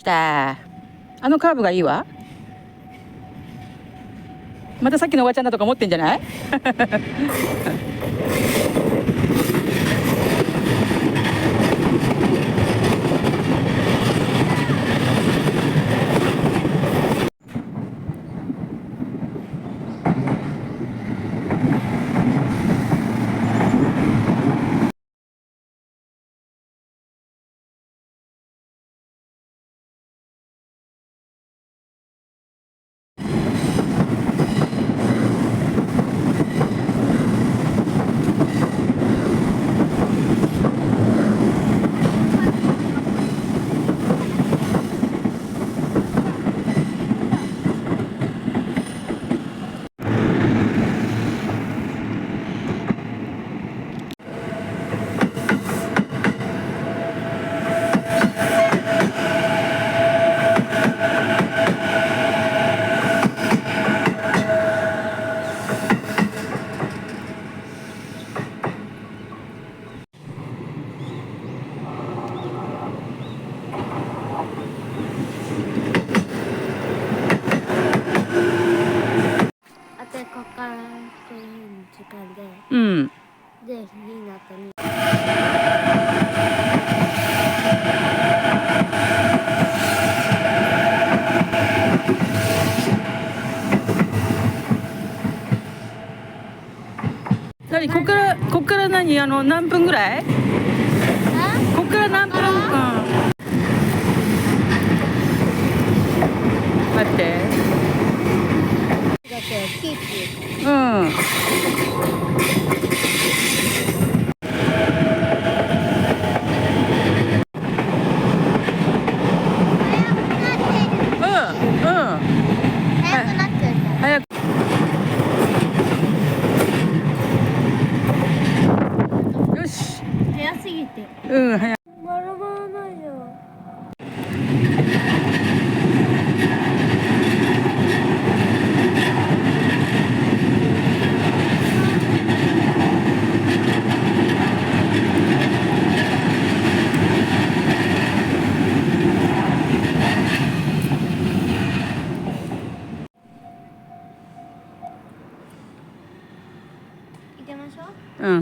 来た。あのカーブがいいわ。またさっきのおばちゃんだとか思ってんじゃない？ここからこういう時間で、うん。で、日になったに。何こっから何何分ぐらい？こっから何分？うん。待って。だってキープ。うん。早くなってる。早く。よし。早すぎて。うん、早く。バラバラないよ。行きましょう。うん。